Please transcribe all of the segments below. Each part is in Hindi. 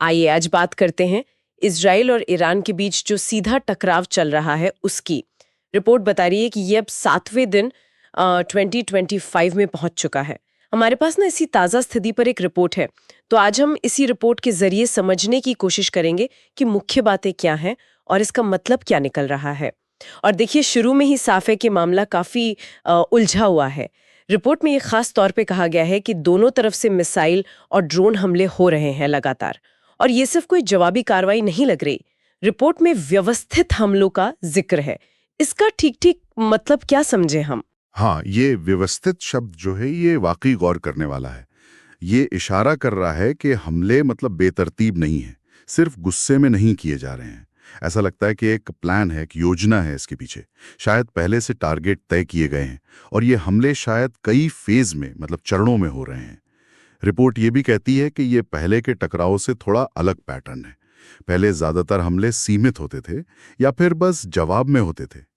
आइए आज बात करते हैं इजराइल और ईरान के बीच जो सीधा टकराव चल रहा है उसकी। रिपोर्ट बता रही है कि ये अब 7वें दिन 2025 में पहुंच चुका है। हमारे पास ना इसी ताज़ा स्थिति पर एक रिपोर्ट है, तो आज हम इसी रिपोर्ट के जरिए समझने की कोशिश करेंगे कि मुख्य बातें क्या हैं और इसका मतलब क्या निकल रहा है। और देखिए, शुरू में ही साफ है कि मामला काफ़ी उलझा हुआ है। रिपोर्ट में ये खास तौर पे कहा गया है कि दोनों तरफ से मिसाइल और ड्रोन हमले हो रहे हैं लगातार, और ये सिर्फ कोई जवाबी कार्रवाई नहीं लग रही। रिपोर्ट में व्यवस्थित हमलों का जिक्र है। इसका ठीक ठीक मतलब क्या समझे हम? हाँ, ये व्यवस्थित शब्द जो है ये वाकई गौर करने वाला है। ये इशारा कर रहा है कि हमले मतलब बेतरतीब नहीं है, सिर्फ गुस्से में नहीं किए जा रहे हैं। ऐसा लगता है कि एक प्लान है, एक योजना है इसके पीछे। शायद पहले से टारगेट तय किए गए हैं और ये हमले शायद कई फेज में मतलब चरणों में हो रहे हैं। रिपोर्ट ये भी कहती है कि ये पहले के टकराव से थोड़ा अलग पैटर्न है। पहले ज्यादातर हमले सीमित होते थे या फिर बस जवाब में होते थे।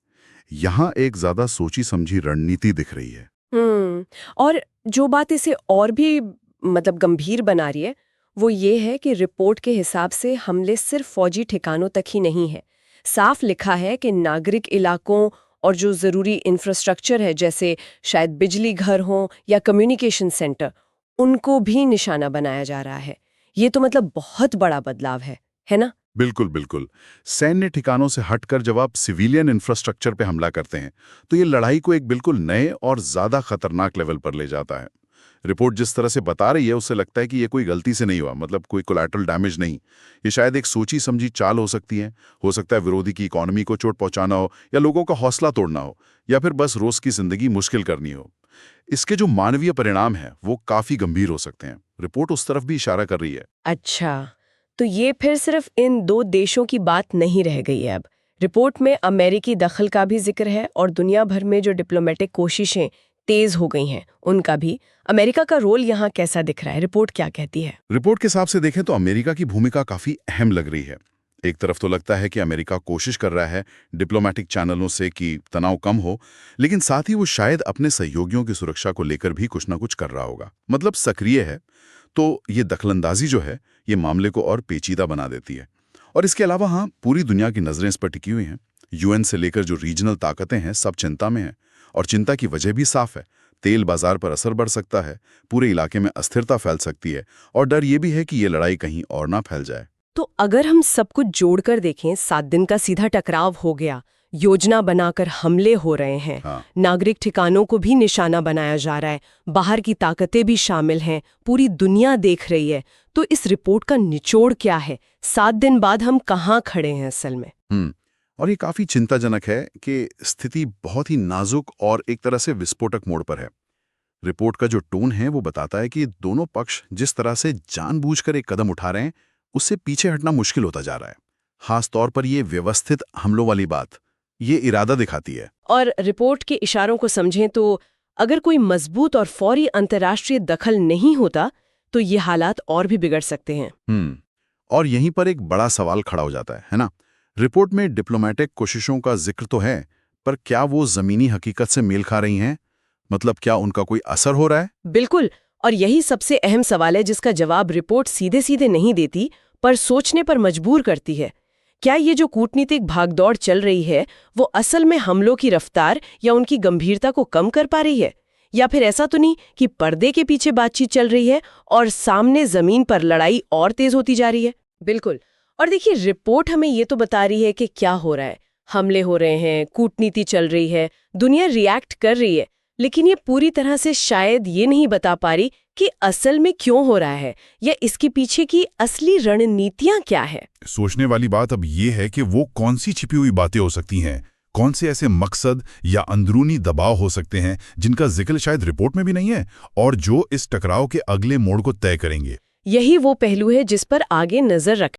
यहाँ एक ज्यादा सोची समझी रणनीति दिख रही है। और जो बात इसे और भी मतलब गंभीर बना रही है वो ये है कि रिपोर्ट के हिसाब से हमले सिर्फ फौजी ठिकानों तक ही नहीं है। साफ लिखा है कि नागरिक इलाकों और जो जरूरी इंफ्रास्ट्रक्चर है, जैसे शायद बिजली घर हो या कम्युनिकेशन सेंटर, उनको भी निशाना बनाया जा रहा है। ये तो मतलब बहुत बड़ा बदलाव है ना? बिल्कुल बिल्कुल। सैन्य ठिकानों से हटकर जब आप सिविलियन इंफ्रास्ट्रक्चर पे हमला करते हैं तो ये लड़ाई को एक बिल्कुल नए और ज्यादा खतरनाक लेवल पर ले जाता है। रिपोर्ट जिस तरह से बता रही है उससे लगता है कि ये कोई गलती से नहीं हुआ, मतलब कोई कोलैटरल डैमेज नहीं। ये शायद एक सोची समझी चाल हो सकती है। हो सकता है विरोधी की इकोनॉमी को चोट पहुंचाना हो, या लोगों का हौसला तोड़ना हो, या फिर बस रोज की जिंदगी मुश्किल करनी हो। इसके जो मानवीय परिणाम हैं वो काफी गंभीर हो सकते हैं। रिपोर्ट उस तरफ भी इशारा कर रही है। अच्छा, तो ये फिर सिर्फ इन दो देशों की बात नहीं रह गई है अब। रिपोर्ट में अमेरिकी दखल का भी जिक्र है और दुनिया भर में जो डिप्लोमेटिक कोशिशें तेज हो गई हैं उनका भी। अमेरिका का रोल यहाँ कैसा दिख रहा है? रिपोर्ट क्या कहती है? रिपोर्ट के हिसाब से देखें तो अमेरिका की भूमिका काफी अहम लग रही है। एक तरफ तो लगता है कि अमेरिका कोशिश कर रहा है डिप्लोमेटिक चैनलों से कि तनाव कम हो, लेकिन साथ ही वो शायद अपने सहयोगियों की सुरक्षा को लेकर भी कुछ ना कुछ कर रहा होगा, मतलब सक्रिय है। तो ये दखलंदाजी जो है ये मामले को और पेचीदा बना देती है। और इसके अलावा हाँ, पूरी दुनिया की नजरें इस पर टिकी हुई हैं। यूएन से लेकर जो रीजनल ताकतें हैं सब चिंता में हैं, और चिंता की वजह भी साफ है। तेल बाजार पर असर बढ़ सकता है, पूरे इलाके में अस्थिरता फैल सकती है, और डर ये भी है कि ये लड़ाई कहीं और ना फैल जाए। तो अगर हम सब कुछ जोड़कर देखें, 7 दिन का सीधा टकराव हो गया, योजना बनाकर हमले हो रहे हैं, हाँ। नागरिक ठिकानों को भी निशाना बनाया जा रहा है, बाहर की ताकतें भी शामिल हैं, पूरी दुनिया देख रही है, तो इस रिपोर्ट का निचोड़ क्या है? 7 दिन बाद हम कहाँ खड़े हैं असल में? और ये काफी चिंताजनक है कि स्थिति बहुत ही नाजुक और एक तरह से विस्फोटक मोड़ पर है। रिपोर्ट का जो टोन है वो बताता है कि दोनों पक्ष जिस तरह से जानबूझकर एक कदम उठा रहे हैं उससे पीछे हटना मुश्किल होता जा रहा है। खास तौर पर ये व्यवस्थित हमलों वाली बात, ये इरादा दिखाती है। और रिपोर्ट के इशारों को समझें तो अगर कोई मजबूत और फौरी अंतर्राष्ट्रीय दखल नहीं होता तो ये हालात और भी बिगड़ सकते हैं। और यहीं पर एक बड़ा सवाल खड़ा हो जाता है ना? रिपोर्ट में डिप्लोमेटिक कोशिशों का जिक्र तो है, पर क्या वो जमीनी हकीकत से मेल खा रही हैं? मतलब क्या उनका कोई असर हो रहा है? बिल्कुल, और यही सबसे अहम सवाल है जिसका जवाब रिपोर्ट सीधे सीधे नहीं देती, पर सोचने पर मजबूर करती है। क्या ये जो कूटनीतिक भागदौड़ चल रही है वो असल में हमलों की रफ्तार या उनकी गंभीरता को कम कर पा रही है? या फिर ऐसा तो नहीं कि पर्दे के पीछे बातचीत चल रही है और सामने जमीन पर लड़ाई और तेज होती जा रही है? बिल्कुल। और देखिए, रिपोर्ट हमें ये तो बता रही है कि क्या हो रहा है। हमले हो रहे हैं, कूटनीति चल रही है, दुनिया रिएक्ट कर रही है, लेकिन ये पूरी तरह से शायद ये नहीं बता पा रही कि असल में क्यों हो रहा है या इसके पीछे की असली रणनीतियां क्या है। सोचने वाली बात अब ये है कि वो कौन सी छिपी हुई बातें हो सकती हैं, कौन से ऐसे मकसद या अंदरूनी दबाव हो सकते हैं जिनका जिक्र शायद रिपोर्ट में भी नहीं है, और जो इस टकराव के अगले मोड़ को तय करेंगे। यही वो पहलू है जिस पर आगे नजर रख